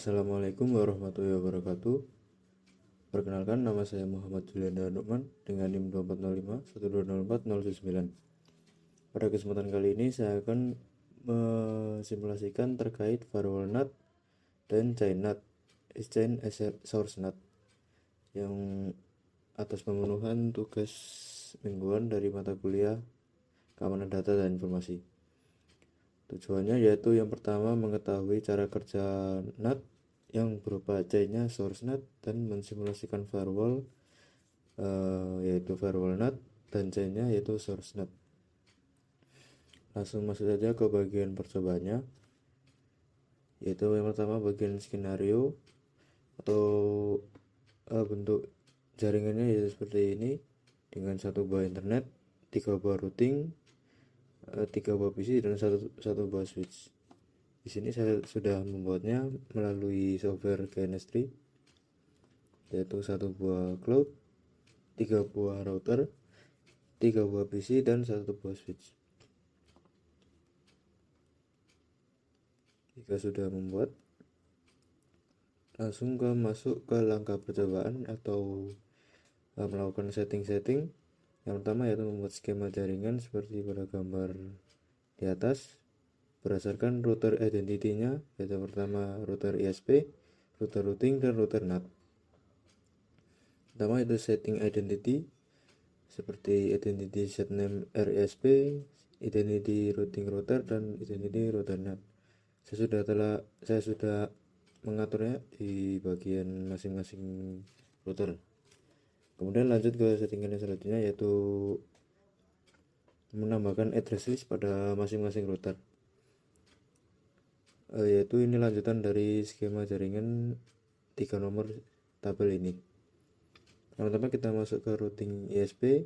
Assalamualaikum warahmatullahi wabarakatuh. Perkenalkan, nama saya Muhammad Julianda Nukman dengan NIM 2405 1204009. Pada kesempatan kali ini saya akan mensimulasikan terkait firewall NAT dan chain NAT, exchange as source NAT, yang atas pemenuhan tugas mingguan dari mata kuliah keamanan data dan informasi. Tujuannya yaitu yang pertama mengetahui cara kerja NAT yang berupa chainnya source NAT dan mensimulasikan firewall yaitu firewall NAT dan chainnya yaitu source NAT. Langsung masuk saja ke bagian percobaannya, yaitu yang pertama bagian skenario atau bentuk jaringannya yaitu seperti ini, dengan satu buah internet, 3 buah routing, 3 buah PC dan satu buah switch. Di sini saya sudah membuatnya melalui software KNS3, yaitu 1 buah cloud, 3 buah router, 3 buah PC dan 1 buah switch. Jika sudah membuat, langsung masuk ke langkah percobaan atau melakukan setting. Yang pertama yaitu membuat skema jaringan seperti pada gambar di atas berdasarkan router identity-nya, yaitu pertama router ISP, router routing, dan router NAT. Pertama itu setting identity seperti identity set name RISP, identity routing router, dan identity router NAT. Saya sudah mengaturnya di bagian masing-masing router. Kemudian lanjut ke settingan yang selanjutnya, yaitu menambahkan address list pada masing-masing router. Yaitu ini lanjutan dari skema jaringan 3 nomor tabel ini. Pertama kita masuk ke routing ISP,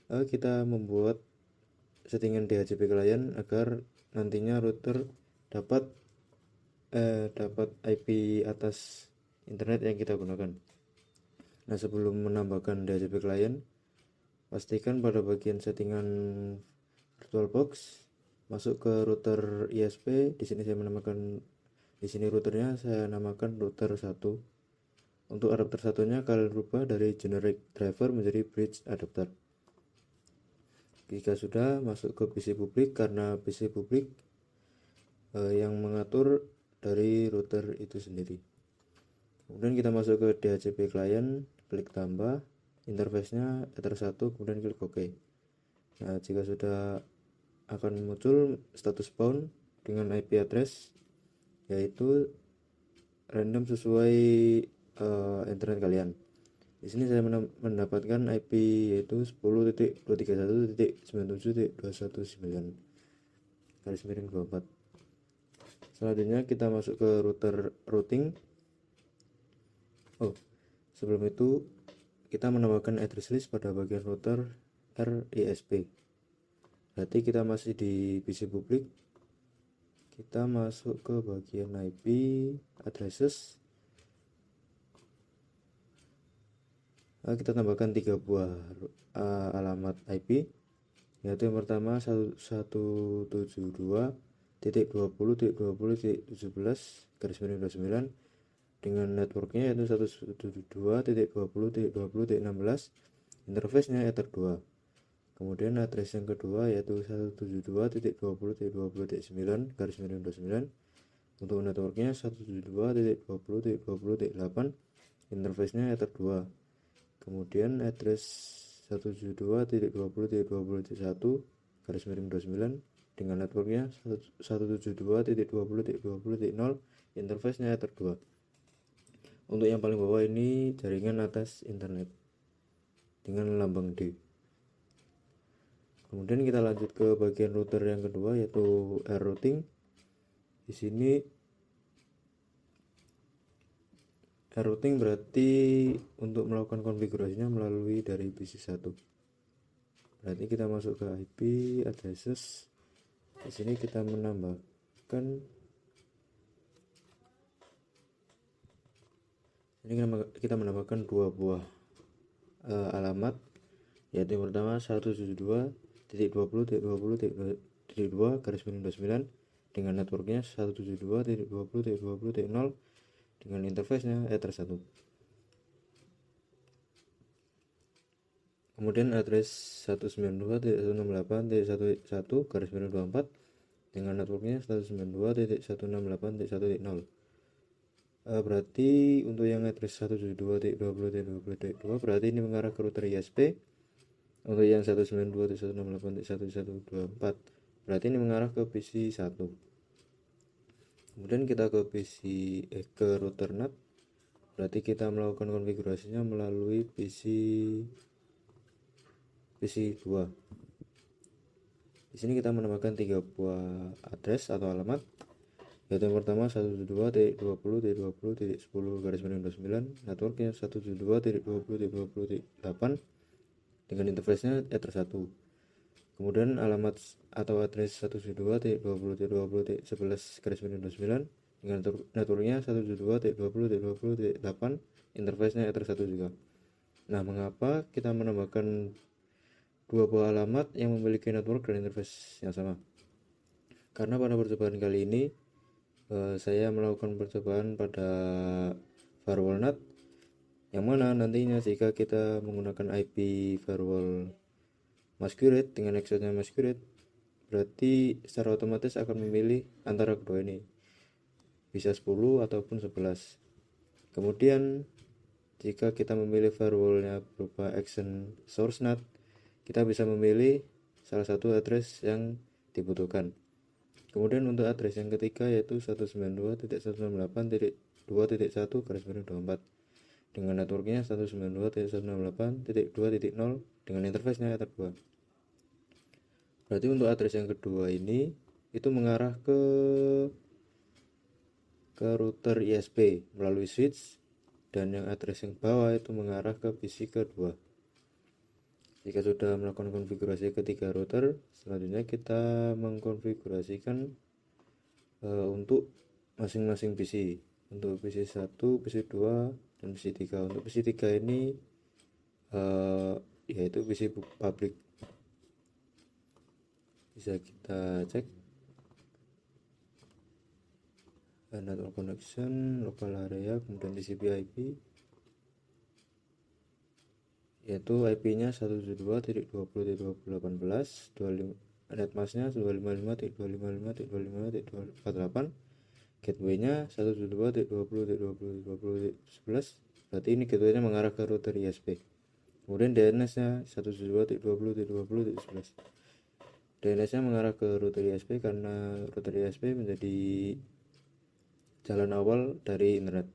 kita membuat settingan DHCP client agar nantinya router dapat IP atas internet yang kita gunakan. Nah, sebelum menambahkan DHCP client, pastikan pada bagian settingan VirtualBox masuk ke router ISP. Di sini routernya saya namakan router 1. Untuk adapter satunya kalian rubah dari generic driver menjadi bridge adapter. Jika sudah, masuk ke PC publik, karena PC publik yang mengatur dari router itu sendiri. Kemudian kita masuk ke DHCP client, klik tambah, interface-nya ether 1, kemudian klik OK. Nah, jika sudah akan muncul status bound dengan IP address, yaitu random sesuai internet kalian. Di sini saya mendapatkan IP yaitu 10.231.27.219/24. Selanjutnya kita masuk ke router routing. Sebelum itu kita menambahkan address list pada bagian router RISP. Berarti kita masih di PC publik. Kita masuk ke bagian IP addresses. Kita tambahkan 3 buah alamat IP, yaitu yang pertama 172.20.20.17/29 dengan networknya yaitu 172.20.20.16, interface-nya ether 2. Kemudian address yang kedua yaitu 172.20.20.9/29, untuk networknya 172.20.20.8, interface-nya ether 2. Kemudian address 172.20.20.1/29 dengan networknya 172.20.20.0, interface-nya ether 2. Untuk yang paling bawah ini jaringan atas internet dengan lambang D. Kemudian kita lanjut ke bagian router yang kedua yaitu routing. Di sini routing berarti untuk melakukan konfigurasinya melalui dari PC 1. Berarti kita masuk ke IP addresses. Di sini kita menambahkan kita menambahkan 2 buah alamat, yaitu yang pertama 172.20.20.2/29 dengan networknya 172.20.20.0, dengan interface-nya Ether1. Kemudian address 192.168.1.1/24 dengan networknya 192.168.1.0. Berarti untuk yang address 172.20.20.2 berarti ini mengarah ke router ISP. Untuk yang 192.168.1.1.24 berarti ini mengarah ke PC 1. Kemudian kita ke ke router NAT. Berarti kita melakukan konfigurasinya melalui PC 2. Di sini kita menambahkan 3 buah address atau alamat, yaitu yang pertama 172.20.20.10/29, networknya 172.20.20.8 dengan interface-nya Ether1. Kemudian alamat atau address 172.20.20.11/29 dengan networknya 172.20.20.8, interface-nya Ether1 juga. Nah, mengapa kita menambahkan 2 buah alamat yang memiliki network dan interface yang sama? Karena pada percobaan kali ini saya melakukan percobaan pada firewall NAT, yang mana nantinya jika kita menggunakan IP firewall masquerade dengan access-nya masquerade, berarti secara otomatis akan memilih antara kedua ini, bisa 10 ataupun 11. Kemudian jika kita memilih firewallnya berupa action source NAT, kita bisa memilih salah satu address yang dibutuhkan. Kemudian untuk address yang ketiga yaitu 192.168.2.1/24 dengan networknya 192.168.2.0 dengan interface-nya Ether2. Berarti untuk address yang kedua ini itu mengarah ke router ISP melalui switch, dan yang address yang bawah itu mengarah ke PC kedua. Jika sudah melakukan konfigurasi ketiga router, selanjutnya kita mengkonfigurasikan untuk masing-masing PC. Untuk PC 1, PC 2, dan PC 3. Untuk PC 3 ini yaitu PC public. Bisa kita cek network connection, local area, kemudian TCP IP, yaitu IP-nya 172.20.2018, net mask-nya 255.255.255.248, gateway-nya 172.20.20.20.11. Berarti ini gateway-nya mengarah ke router ISP. Kemudian DNS-nya 172.20.20.11. DNS-nya mengarah ke router ISP karena router ISP menjadi jalan awal dari internet.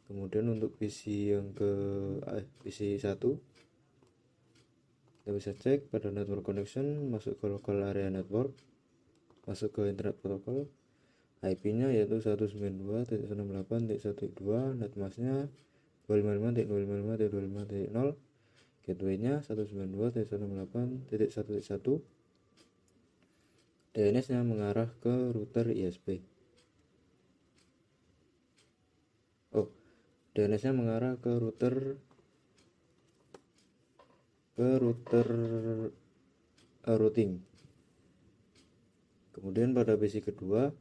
Kemudian untuk PC yang PC 1, kita bisa cek pada network connection, masuk ke local area network, masuk ke internet protocol, IP-nya yaitu 192.168.1.2, net mask-nya 255.255.255.0, gateway-nya 192.168.1.1, DNS-nya mengarah ke router ISP. DNS-nya mengarah ke router routing. Kemudian pada PC kedua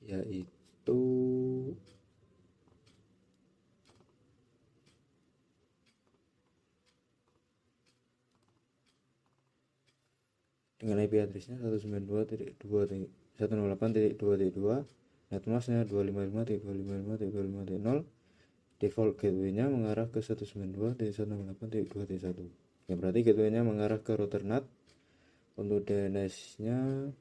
yaitu dengan IP address-nya 192.168.2.2, net mask-nya 255.255.255.0, default gateway-nya mengarah ke 192.168.2.1. Ya, berarti gateway-nya mengarah ke router NAT. Untuk DNS-nya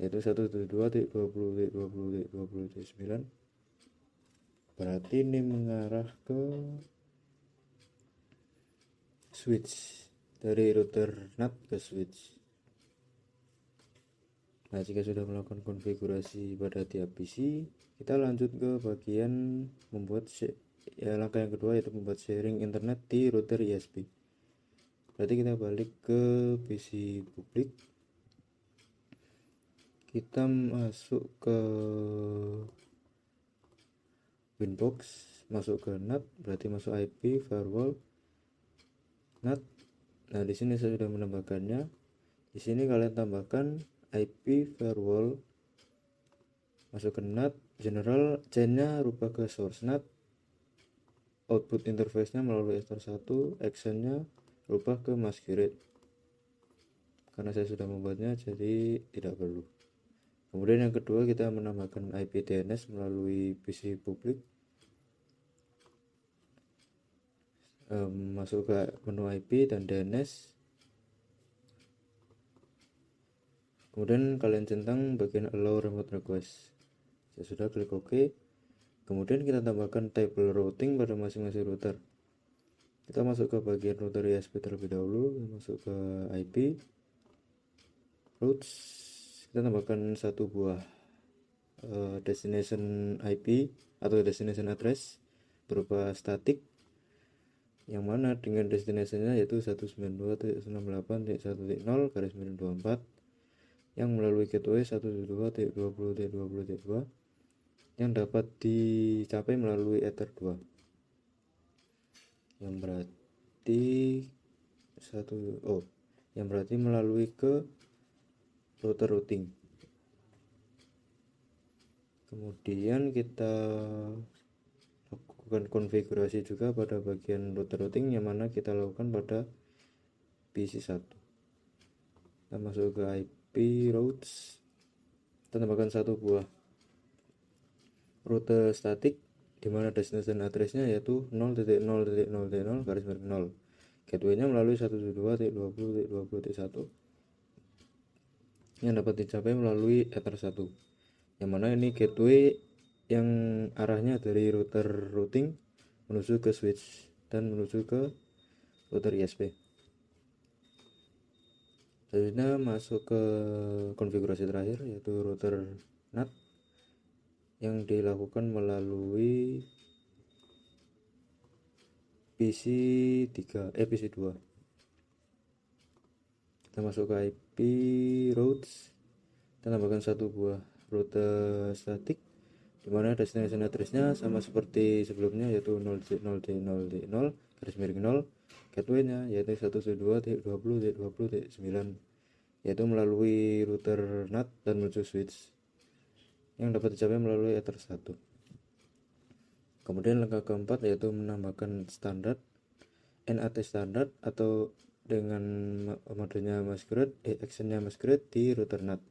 yaitu 172.20.20.20.9. Berarti ini mengarah ke switch, dari router NAT ke switch. Nah, jika sudah melakukan konfigurasi pada tiap PC, kita lanjut ke bagian membuat langkah yang kedua, yaitu membuat sharing internet di router ISP. Berarti kita balik ke PC publik, kita masuk ke Winbox, masuk ke NAT, berarti masuk IP firewall NAT. Nah, di sini saya sudah menambahkannya. Di sini kalian tambahkan IP firewall masuk ke NAT general, chainnya rubah ke source NAT, output interface nya melalui Ether1, actionnya rubah ke masquerade. Karena saya sudah membuatnya jadi tidak perlu. Kemudian yang kedua, kita menambahkan IP DNS melalui PC publik. Masuk ke menu IP dan DNS. Kemudian kalian centang bagian allow remote request. Saya sudah klik OK. Kemudian kita tambahkan table routing pada masing-masing router. Kita masuk ke bagian router ISP terlebih dahulu, masuk ke IP routes. Kita tambahkan satu buah destination IP atau destination address berupa static, yang mana dengan destinasinya yaitu 192.168.1.0/24 yang melalui gateway 172.20.20.2 yang dapat dicapai melalui Ether 2, yang berarti melalui ke router routing. Kemudian kita lakukan konfigurasi juga pada bagian router routing, yang mana kita lakukan pada PC1. Kita masuk ke IP routes, kita tambahkan satu buah rute statik di mana destination address-nya yaitu 0.0.0.0/0. Gateway-nya melalui 172.20.20.1 yang dapat dicapai melalui Ether1, yang mana ini gateway yang arahnya dari router routing menuju ke switch dan menuju ke router ISP. Selanjutnya masuk ke konfigurasi terakhir, yaitu router NAT yang dilakukan melalui PC2. Kita masuk ke IP routes, kita tambahkan satu buah rute statik di mana destination address-nya sama seperti sebelumnya yaitu 0.0.0.0/0. Gateway-nya yaitu 172.20.20.9 yaitu melalui router NAT dan menuju switch yang dapat dicapai melalui Ether1. Kemudian langkah keempat yaitu menambahkan standar NAT standar atau dengan modenya masquerade, actionnya masquerade di router NAT.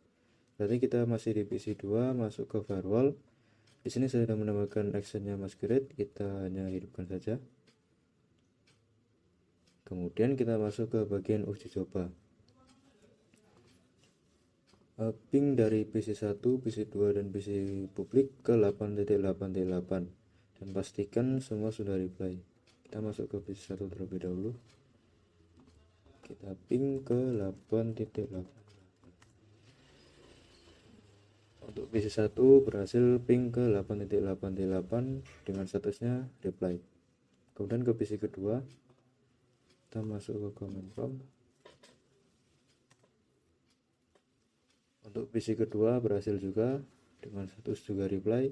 Berarti kita masih di PC2, masuk ke firewall. Di sini saya sudah menambahkan actionnya masquerade, kita hanya hidupkan saja. Kemudian kita masuk ke bagian uji coba. Ping dari PC1, PC2 dan PC publik ke 8.8.8 dan pastikan semua sudah reply. Kita masuk ke PC1 terlebih dahulu. Kita ping ke 8.8. Untuk PC1 berhasil ping ke 8.8.8 dengan statusnya reply. Kemudian ke PC kedua, kita masuk ke command prompt. Untuk PC kedua berhasil juga dengan status juga reply.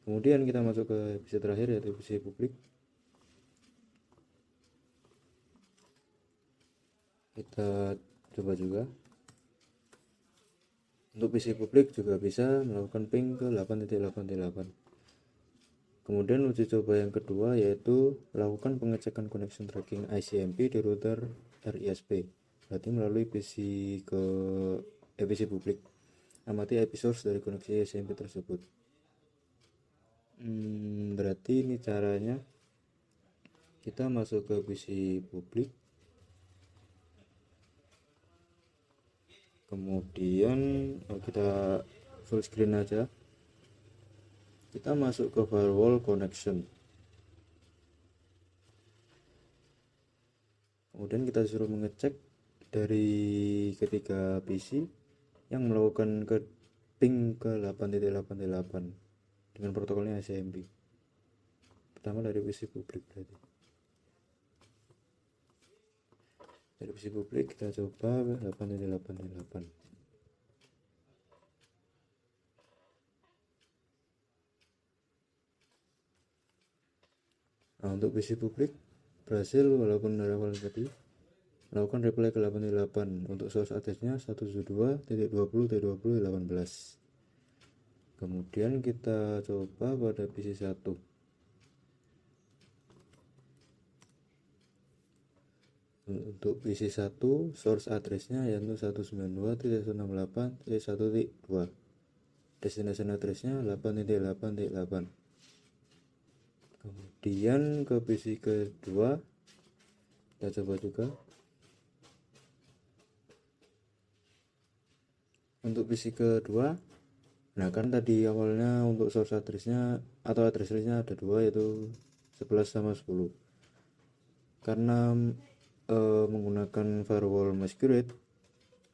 Kemudian kita masuk ke PC terakhir yaitu PC publik. Kita coba juga. Untuk PC publik juga bisa melakukan ping ke 8.8.8. Kemudian uji coba yang kedua yaitu lakukan pengecekan connection tracking ICMP di router RISP. Berarti melalui PC publik. Amati IP source dari koneksi ICMP tersebut. Berarti ini caranya. Kita masuk ke PC publik. Kemudian kita full screen aja. Kita masuk ke firewall connection. Kemudian kita suruh mengecek dari ketiga PC yang melakukan ke ping ke 8.8.8 dengan protokolnya ICMP. Pertama dari PC publik berarti. Dari PC publik kita coba 8.8.8. Nah, untuk PC publik berhasil walaupun dari awal tadi melakukan reply ke 8.8. Untuk source address-nya 172.20.20.18. kemudian kita coba pada PC 1. Untuk PC 1 source addressnya yaitu 192.168.1.2, destination addressnya 8.8.8. Kemudian ke PC kedua kita coba juga. Untuk PC kedua, nah kan tadi awalnya untuk source addressnya atau address listnya ada dua, yaitu 11 sama 10. Karena menggunakan firewall masquerade,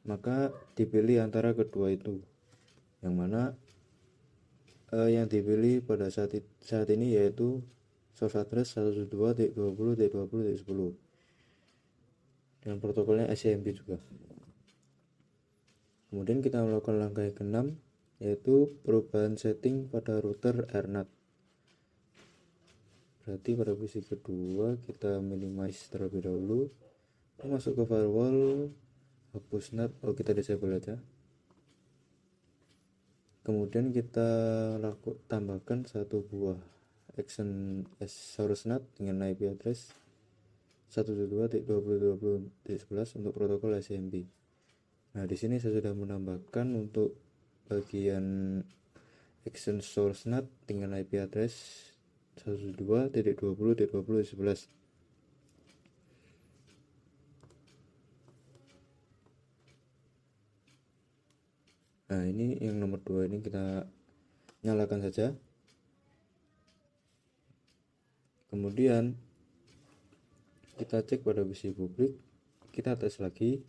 maka dipilih antara kedua itu, yang mana yang dipilih pada saat ini yaitu source address 192.20.20.10 dan protokolnya ICMP juga. Kemudian kita melakukan langkah yang ke-6, yaitu perubahan setting pada router AirNAT. Berarti pada PC kedua kita minimize terlebih dahulu, kita masuk ke firewall, hapus NAT, kita disable aja. Kemudian kita tambahkan satu buah extension source NAT dengan IP address 192.20.20.11 untuk protokol ICMP. Nah, di sini saya sudah menambahkan untuk bagian extension source NAT dengan IP address 192.20.20.11. Nah, ini yang nomor 2 ini kita nyalakan saja. Kemudian kita cek pada PC publik, kita tes lagi.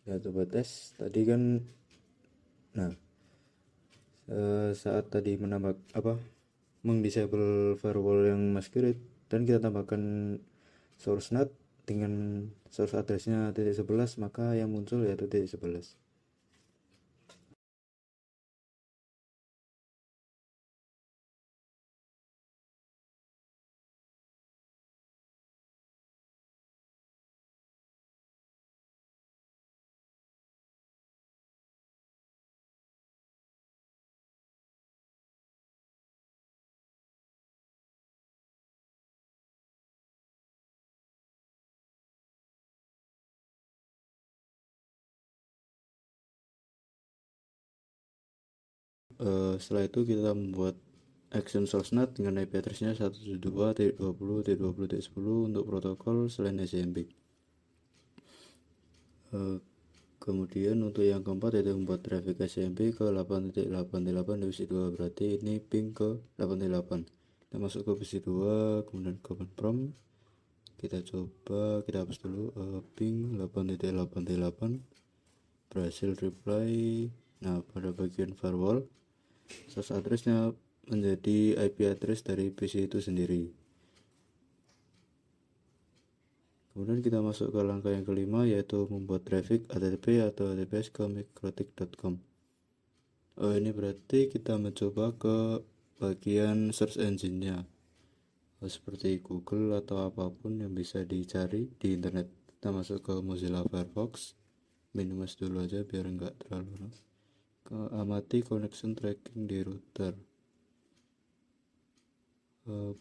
Ya, coba tes tadi kan. Nah, saat tadi mendisable firewall yang masquerade dan kita tambahkan source NAT dengan source addressnya .11, maka yang muncul yaitu .11. Setelah itu kita membuat extension source NAT dengan IP addressnya 172.20.20.10 untuk protokol selain ICMP. Kemudian untuk yang keempat yaitu membuat traffic ICMP ke 8.8.8 divisi 2, berarti ini ping ke 8.8. Kita masuk ke divisi 2, kemudian command prompt kita coba, kita hapus dulu ping 8.8.8, berhasil reply. Nah, pada bagian firewall source addressnya menjadi IP address dari PC itu sendiri. Kemudian kita masuk ke langkah yang kelima, yaitu membuat traffic HTTP atau HTTPS ke mikrotik.com. Ini berarti kita mencoba ke bagian search engine-nya, seperti Google atau apapun yang bisa dicari di internet. Kita masuk ke Mozilla Firefox, minimize dulu aja biar enggak terlalu. Amati connection tracking di router.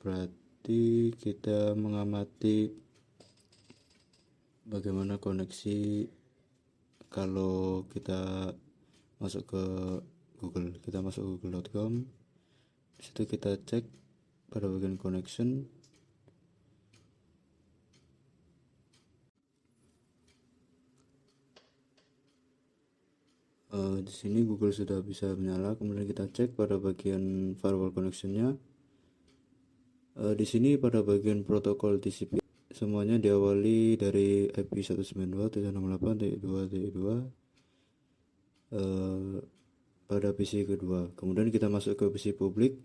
Berarti kita mengamati bagaimana koneksi kalau kita masuk ke Google. Kita masuk google.com, disitu kita cek pada bagian connection. Di sini Google sudah bisa menyala. Kemudian kita cek pada bagian firewall connectionnya. Di sini pada bagian protokol TCP semuanya diawali dari IP 192.168.2.2 pada PC kedua. Kemudian kita masuk ke PC publik.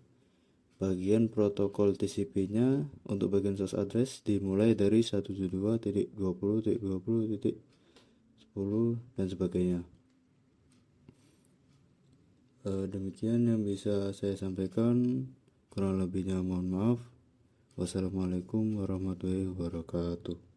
Bagian protokol TCP-nya untuk bagian source address dimulai dari 172.20.20.10 dan sebagainya. Demikian yang bisa saya sampaikan, kurang lebihnya mohon maaf. Wassalamualaikum warahmatullahi wabarakatuh.